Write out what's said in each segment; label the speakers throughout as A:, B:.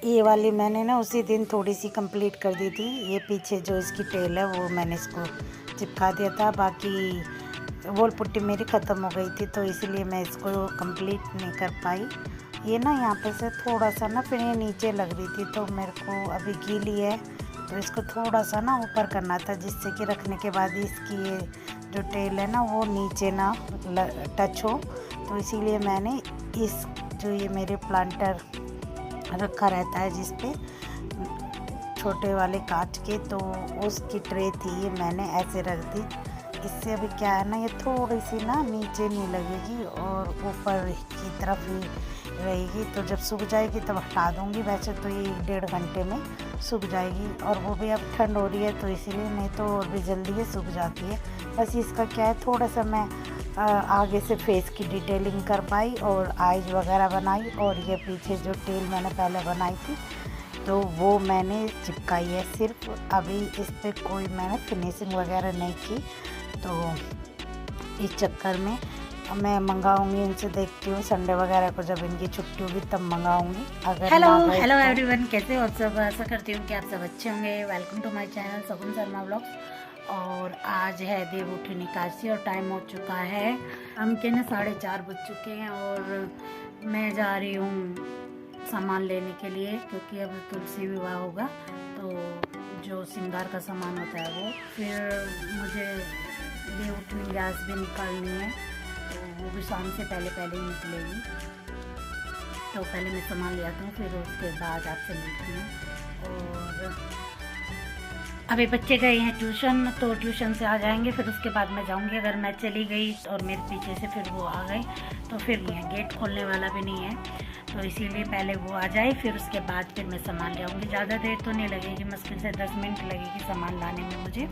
A: ये वाली मैंने ना उसी दिन थोड़ी सी कंप्लीट कर दी थी। ये पीछे जो इसकी टेल है वो मैंने इसको चिपका दिया था। बाकी वॉल पुट्टी मेरी ख़त्म हो गई थी तो इसलिए मैं इसको कंप्लीट नहीं कर पाई। ये ना यहाँ पे से थोड़ा सा ना फिर ये नीचे लग रही थी तो मेरे को अभी गीली है तो इसको थोड़ा सा ना ऊपर करना था, जिससे कि रखने के बाद इसकी ये जो टेल है ना वो नीचे ना टच हो। तो इसीलिए मैंने इस जो ये मेरे प्लांटर रखा रहता है जिस पे छोटे वाले कांच के, तो उसकी ट्रे थी, ये मैंने ऐसे रख दी। इससे अभी क्या है ना ये थोड़ी सी ना नीचे नहीं लगेगी और ऊपर की तरफ ही रहेगी। तो जब सूख जाएगी तब हटा दूँगी। वैसे तो ये 1.5 घंटे में सूख जाएगी और वो भी अब ठंड हो रही है तो इसीलिए, नहीं तो और भी जल्दी ये सूख जाती है। बस इसका क्या है थोड़ा सा मैं आगे से फेस की डिटेलिंग कर पाई और आईज वगैरह बनाई, और ये पीछे जो टेल मैंने पहले बनाई थी तो वो मैंने चिपकाई है सिर्फ। अभी इस पर कोई मैंने फिनिशिंग वगैरह नहीं की। तो इस चक्कर में मैं मंगाऊंगी इनसे, देखती हूँ संडे वगैरह को जब इनकी छुट्टी होगी तब मंगाऊंगी। अगर हेलो एवरीवन, कैसे हो सब? आशा करती हूँ कि आप सब अच्छे होंगे। Welcome to my channel Shagun Sharma vlogs. और आज है देवउठनी एकादशी और टाइम हो चुका है हम के ना 4:30 बज चुके हैं और मैं जा रही हूँ सामान लेने के लिए, क्योंकि अब तुलसी विवाह होगा तो जो श्रृंगार का सामान होता है वो, फिर मुझे देवउठनी गैस भी निकालनी है तो वो भी शाम से पहले ही निकलेगी। तो पहले मैं सामान ले आती हूँ फिर उसके बाद आपसे मिलती हूँ। और अभी बच्चे गए हैं ट्यूशन, तो ट्यूशन से आ जाएंगे फिर उसके बाद मैं जाऊंगी। अगर मैं चली गई और मेरे पीछे से फिर वो आ गए तो फिर नहीं है, गेट खोलने वाला भी नहीं है, तो इसीलिए पहले वो आ जाए फिर उसके बाद फिर मैं सामान ले आऊँगी। ज़्यादा देर तो नहीं लगेगी, मुश्किल से 10 मिनट लगेगी सामान लाने में मुझे।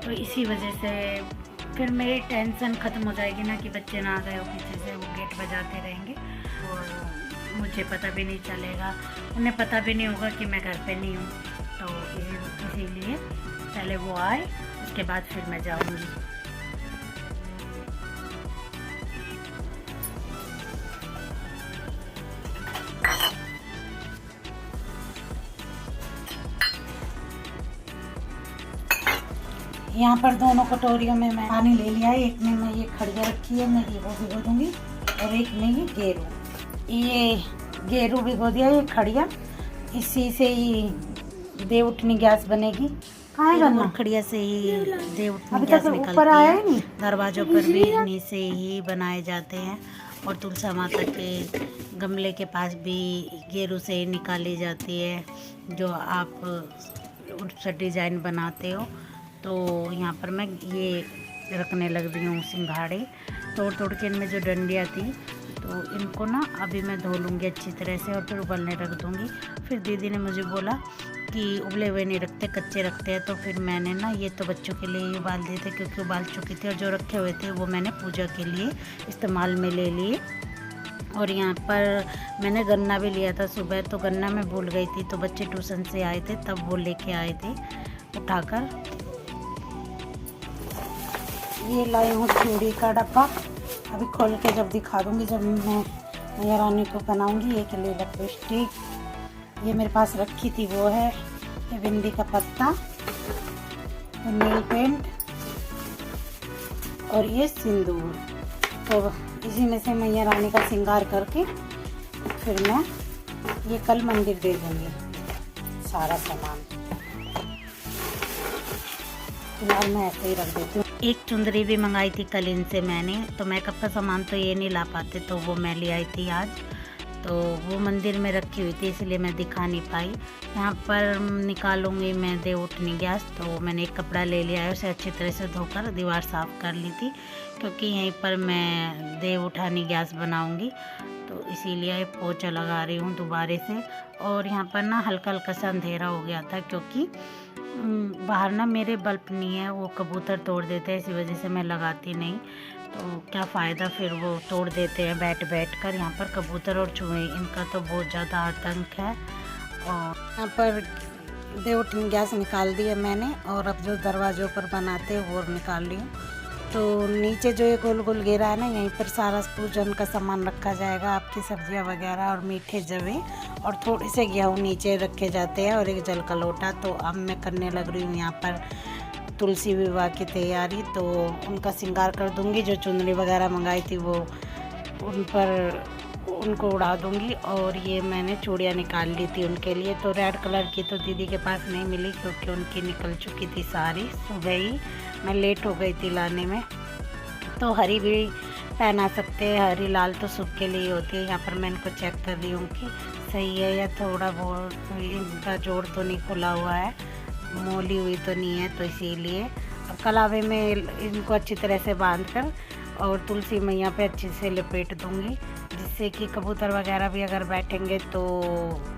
A: तो इसी वजह से फिर मेरी टेंशन ख़त्म हो जाएगी ना कि बच्चे ना आ गए हो पीछे से, वो गेट बजाते रहेंगे और मुझे पता भी नहीं चलेगा, उन्हें पता भी नहीं होगा कि मैं घर पे नहीं हूँ। तो इसीलिए पहले वो आए उसके बाद फिर मैं जाऊँगी। यहाँ पर दोनों कटोरियों में मैं पानी ले लिया है। एक में मैं ये खड़िया रखी है, मैं ये वो भिगो दूँगी, और एक में ये गेरू भिगो दिया। ये खड़िया इसी से ही देवउठनी गैस बनेगी। कहाँ है गन्ना? खड़िया से ही देवउठनी गैस निकलती है। दरवाजों पर भी इन्हीं से ही बनाए जाते हैं और तुलसी माता के गमले के पास भी गेरू से ही निकाली जाती है, जो आप उससे डिज़ाइन बनाते हो। तो यहाँ पर मैं ये रखने लग रही हूँ सिंघाड़े तोड़ के। इनमें जो डंडियाँ थी तो इनको ना अभी मैं धो लूँगी अच्छी तरह से और फिर उबलने रख दूँगी। फिर दीदी ने मुझे बोला कि उबले हुए नहीं रखते, कच्चे रखते हैं, तो फिर मैंने ना ये तो बच्चों के लिए ही उबाल दिए थे क्योंकि उबाल चुकी थी, और जो रखे हुए थे वो मैंने पूजा के लिए इस्तेमाल में ले लिए। और यहाँ पर मैंने गन्ना भी लिया था सुबह, तो गन्ना मैं भूल गई थी, तो बच्चे ट्यूशन से आए थे तब वो लेके आए थे उठाकर। ये लाई हूँ चूड़ी का डब्बा, अभी खोल के जब दिखा दूँगी जब मैं मैया रानी को बनाऊँगी। एक ले लिपस्टिक ये मेरे पास रखी थी वो है, ये भिंडी का पत्ता, ये नेल पेंट और ये सिंदूर। तो इसी में से मैया रानी का श्रृंगार करके फिर मैं ये कल मंदिर दे दूँगी सारा सामान। फिलहाल मैं ऐसे ही रख देती हूँ। एक चुंदरी भी मंगाई थी कल इनसे मैंने, तो मेकअप का सामान तो ये नहीं ला पाते तो वो मैं ले आई थी आज, तो वो मंदिर में रखी हुई थी इसलिए मैं दिखा नहीं पाई। यहाँ पर निकालूंगी मैं देवउठनी गैस, तो मैंने एक कपड़ा ले लिया है, उसे अच्छी तरह से धोकर दीवार साफ़ कर ली थी क्योंकि यहीं पर मैं देवउठनी गैस बनाऊंगी, तो इसीलिए पोछा लगा रही हूँ दोबारा से। और यहाँ पर ना हल्का हल्का सा अंधेरा हो गया था क्योंकि बाहर ना मेरे बल्ब नहीं है, वो कबूतर तोड़ देते हैं, इसी वजह से मैं लगाती नहीं। तो क्या फ़ायदा, फिर वो तोड़ देते हैं बैठ कर। यहाँ पर कबूतर और चूहे इनका तो बहुत ज़्यादा आतंक है। और यहाँ पर देवउठनी गैस निकाल दी है मैंने, और अब जो दरवाज़ों पर बनाते हैं वो निकाल ली हूँ। तो नीचे जो ये गोल गोल घेरा है ना, यहीं पर सारा पूजन का सामान रखा जाएगा, आपकी सब्जियां वगैरह और मीठे जवे और थोड़े से गेहूँ नीचे रखे जाते हैं और एक जल का लोटा। तो अब मैं करने लग रही हूँ यहाँ पर तुलसी विवाह की तैयारी। तो उनका श्रृंगार कर दूँगी, जो चुनरी वगैरह मंगाई थी वो उन पर उनको उड़ा दूँगी। और ये मैंने चूड़ियाँ निकाल ली थी उनके लिए। तो रेड कलर की तो दीदी के पास नहीं मिली क्योंकि उनकी निकल चुकी थी सारी, सुबह ही मैं लेट हो गई थी लाने में। तो हरी भी पहना सकते हैं, हरी लाल तो शुभ के लिए होती है। यहाँ पर मैं इनको चेक कर रही हूँ कि सही है या थोड़ा बहुत इनका जोड़ तो नहीं खुला हुआ है, मोली हुई तो नहीं है, तो इसीलिए अब कलावे में इनको अच्छी तरह से बांध कर और तुलसी मैया पे अच्छे से लपेट दूँगी, जिससे कि कबूतर वगैरह भी अगर बैठेंगे तो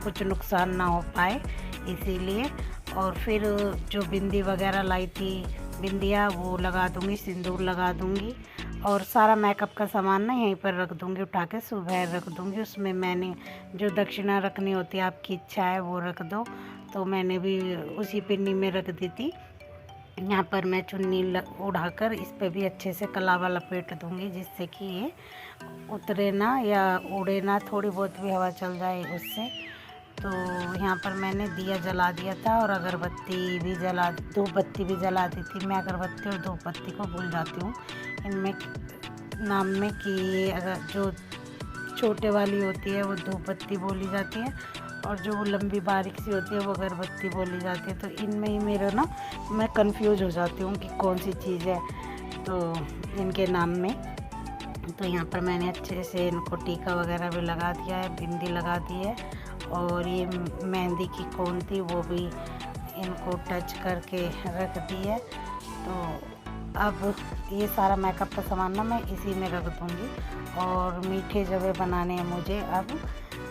A: कुछ नुकसान ना हो पाए, इसीलिए। और फिर जो बिंदी वगैरह लाई थी, बिंदिया वो लगा दूँगी, सिंदूर लगा दूँगी और सारा मेकअप का सामान ना यहीं पर रख दूँगी, उठा के सुबह रख दूँगी। उसमें मैंने जो दक्षिणा रखनी होती है, आपकी इच्छा है वो रख दो, तो मैंने भी उसी पिन्नी में रख दी थी। यहाँ पर मैं चुन्नी उड़ाकर इस पे भी अच्छे से कलावा लपेट दूँगी, जिससे कि ये उतरे ना या उड़े ना, थोड़ी बहुत भी हवा चल जाए उससे। तो यहाँ पर मैंने दिया जला दिया था और अगरबत्ती भी धूप बत्ती भी जला दी थी। मैं अगरबत्ती और धूप बत्ती को भूल जाती हूँ इनमें नाम में, कि ये अगर जो छोटे वाली होती है वो धूप बत्ती बोली जाती है और जो वो लंबी बारीक सी होती है वो अगरबत्ती बोली जाती है। तो इनमें ही मेरा ना मैं कंफ्यूज हो जाती हूँ कि कौन सी चीज़ है तो इनके नाम में। तो यहाँ पर मैंने अच्छे से इनको टीका वगैरह भी लगा दिया है, बिंदी लगा दी है और ये मेहंदी की कोन थी वो भी इनको टच करके रख दी है। तो अब ये सारा मेकअप का सामान ना मैं इसी में रख दूँगी। और मीठे जवे बनाने हैं मुझे अब,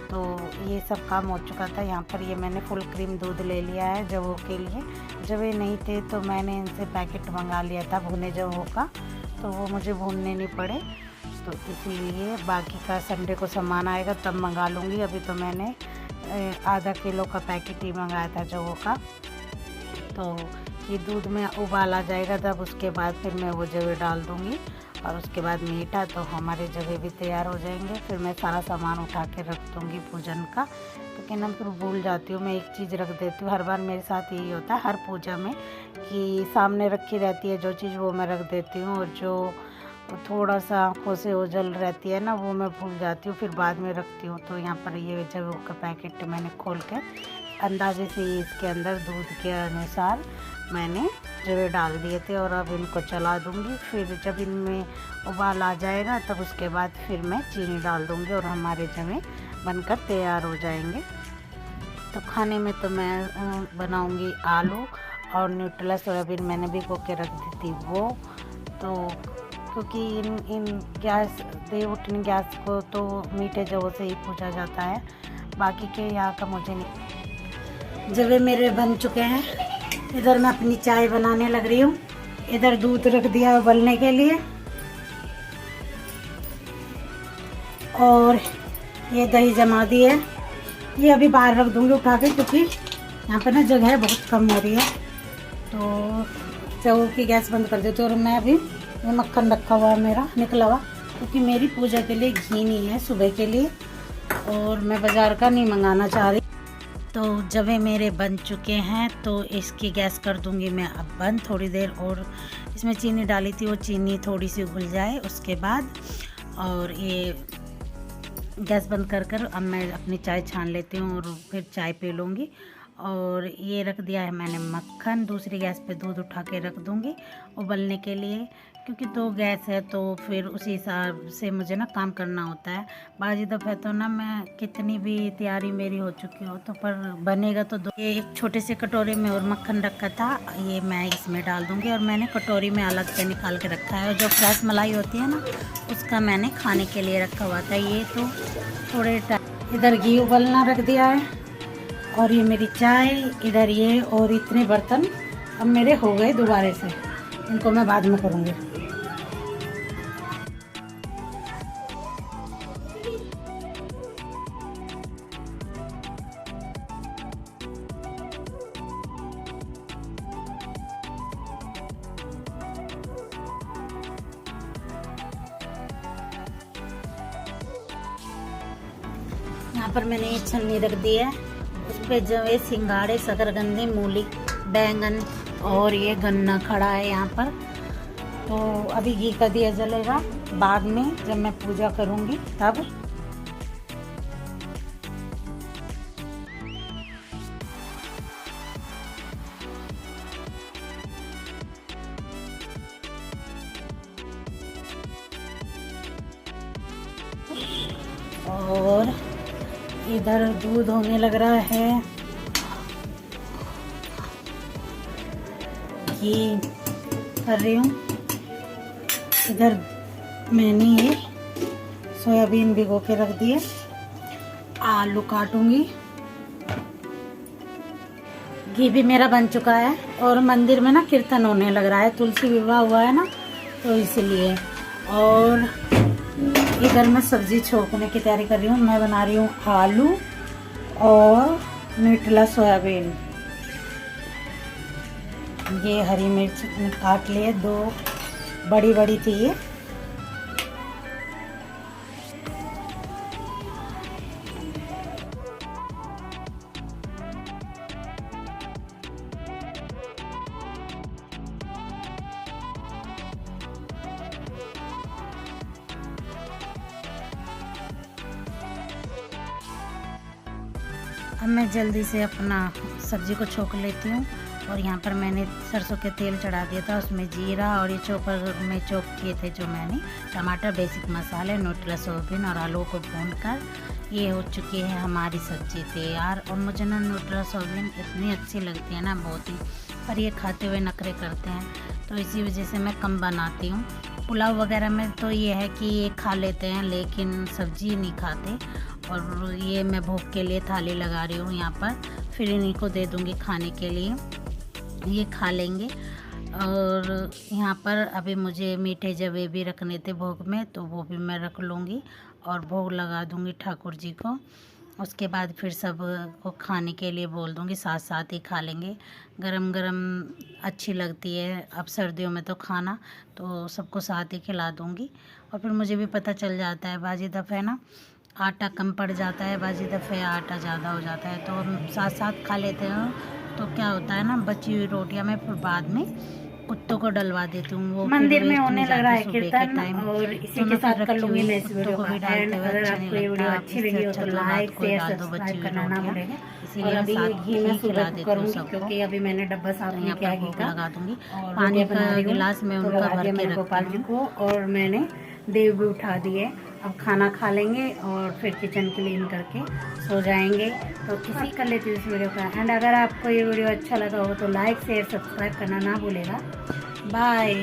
A: तो ये सब काम हो चुका था। यहाँ पर ये मैंने फुल क्रीम दूध ले लिया है जवों के लिए, जवे नहीं थे तो मैंने इनसे पैकेट मंगा लिया था भुने जवों का, तो वो मुझे भूनने नहीं पड़े, तो इसीलिए बाकी का संडे को सामान आएगा तब मंगा लूँगी। अभी तो मैंने आधा किलो का पैकेट ही मंगाया था जवों का। तो ये दूध में उबाल आ जाएगा तब उसके बाद फिर मैं वो जवे डाल दूँगी और उसके बाद मीठा, तो हमारे जवे भी तैयार हो जाएंगे। फिर मैं सारा सामान उठा के रख दूँगी पूजन का, क्योंकि ना फिर भूल जाती हूँ, मैं एक चीज़ रख देती हूँ। हर बार मेरे साथ यही होता है हर पूजा में कि सामने रखी रहती है जो चीज़ वो मैं रख देती हूँ, और जो थोड़ा सा आँखों से ओझल रहती है ना वो मैं भूल जाती हूँ, फिर बाद में रखती हूँ। तो यहाँ पर ये जब का पैकेट मैंने खोल के अंदाजे से इसके अंदर दूध के अनुसार मैंने जवे डाल दिए थे और अब इनको चला दूँगी। फिर जब इनमें उबाल आ जाएगा तब उसके बाद फिर मैं चीनी डाल दूँगी और हमारे जवे बनकर तैयार हो जाएंगे। तो खाने में तो मैं बनाऊँगी आलू और न्यूट्रेला सोयाबीन मैंने भिगो के रख दी थी वो, तो क्योंकि इन गैस देवउठनी गैस को तो मीठे जवों से ही पूजा जाता है, बाकी के यहाँ का मुझे नहीं। जवे मेरे बन चुके हैं, इधर मैं अपनी चाय बनाने लग रही हूँ। इधर दूध रख दिया उबलने के लिए और ये दही जमा दी है, ये अभी बाहर रख दूँगी उठा के, क्योंकि यहाँ पर ना जगह बहुत कम हो रही है। तो चलो की गैस बंद कर देती हूँ। और मैं अभी ये मक्खन रखा हुआ है मेरा निकला हुआ, क्योंकि मेरी पूजा के लिए घी नहीं है सुबह के लिए और मैं बाज़ार का नहीं मंगाना चाह रही। तो जवे मेरे बन चुके हैं तो इसकी गैस कर दूंगी मैं अब बंद थोड़ी देर, और इसमें चीनी डाली थी वो चीनी थोड़ी सी घुल जाए उसके बाद, और ये गैस बंद कर अब मैं अपनी चाय छान लेती हूँ और फिर चाय पी लूँगी। और ये रख दिया है मैंने मक्खन, दूसरी गैस पे दूध उठा के रख दूँगी उबलने के लिए, क्योंकि दो गैस है तो फिर उसी हिसाब से मुझे ना काम करना होता है। बाजी दफ़े तो ना मैं कितनी भी तैयारी मेरी हो चुकी हो तो पर बनेगा तो दो। ये एक छोटे से कटोरे में और मक्खन रखा था, ये मैं इसमें डाल दूँगी और मैंने कटोरी में अलग से निकाल के रखा है। और जो फ्रेश मलाई होती है ना उसका मैंने खाने के लिए रखा हुआ था। ये तो थोड़े टाइम इधर घी उबलना रख दिया है और ये मेरी चाय इधर, ये और इतने बर्तन अब मेरे हो गए दोबारा से, इनको मैं बाद में करूँगी। यहाँ पर मैंने ये छन्नी रख दी है, उस पर जो ये सिंगाड़े, शकरकंदी, मूली, बैंगन और ये गन्ना खड़ा है यहाँ पर। तो अभी घी का दिया जलेगा, बाद में जब मैं पूजा करूँगी तब। और इधर दूध होने लग रहा है, घी कर रही हूँ। इधर मैंने ये सोयाबीन भिगो के रख दिए, आलू काटूंगी। घी भी मेरा बन चुका है और मंदिर में ना कीर्तन होने लग रहा है, तुलसी विवाह हुआ है ना, तो इसलिए। और इधर मैं सब्जी छोंकने की तैयारी कर रही हूँ। मैं बना रही हूँ आलू और न्यूट्रेला सोयाबीन। ये हरी मिर्च काट लिए, 2 बड़ी बड़ी थी ये। अब मैं जल्दी से अपना सब्जी को छोंक लेती हूँ। और यहाँ पर मैंने सरसों के तेल चढ़ा दिया था, उसमें जीरा और ये चॉपर में चॉप किए थे जो मैंने, टमाटर, बेसिक मसाले, न्यूट्रेला सोयाबीन और आलू को भूनकर ये हो चुकी है हमारी सब्जी तैयार। और मुझे ना न्यूट्रेला सोयाबीन इतनी अच्छी लगती है ना, बहुत ही, पर ये खाते हुए नखरे करते हैं, तो इसी वजह से मैं कम बनाती हूँ। पुलाव वगैरह में तो ये है कि ये खा लेते हैं, लेकिन सब्जी नहीं खाते। और ये मैं भोग के लिए थाली लगा रही हूँ यहाँ पर, फिर इन्हीं को दे दूँगी खाने के लिए, ये खा लेंगे। और यहाँ पर अभी मुझे मीठे जलेबी रखने थे भोग में, तो वो भी मैं रख लूँगी और भोग लगा दूँगी ठाकुर जी को। उसके बाद फिर सब को खाने के लिए बोल दूँगी, साथ साथ ही खा लेंगे। गरम गरम अच्छी लगती है अब सर्दियों में तो खाना, तो सबको साथ ही खिला दूँगी। और फिर मुझे भी पता चल जाता है, बाजी दफ़े ना आटा कम पड़ जाता है, बाजी दफ़े आटा ज़्यादा हो जाता है, तो हम साथ साथ खा लेते हैं। तो क्या होता है ना, बची हुई रोटियां मैं फिर बाद में कुत्तों को डलवा देती हूँ। वो मंदिर में होने लग रहा है कीर्तन, और इसी के साथ कर लूँगी मैं इस वीडियो को भी एंड। अगर आपको ये वीडियो अच्छी लगी हो तो लाइक, शेयर, सब्सक्राइब करना ना भूलेगा। इसीलिए अभी घी में सुबह करूँगी, क्योंकि अभी मैंने डब्बा साफ नहीं किया घी का। लगा दूँगी पानी का गिलास में उनका भर के गोपाल जी को, और मैंने देव भी उठा दिए। अब खाना खा लेंगे और फिर किचन क्लीन करके सो जाएंगे। तो इसी कर लेते हैं इस वीडियो का एंड। अगर आपको ये वीडियो अच्छा लगा हो तो लाइक, शेयर, सब्सक्राइब करना ना भूलेगा। बाय।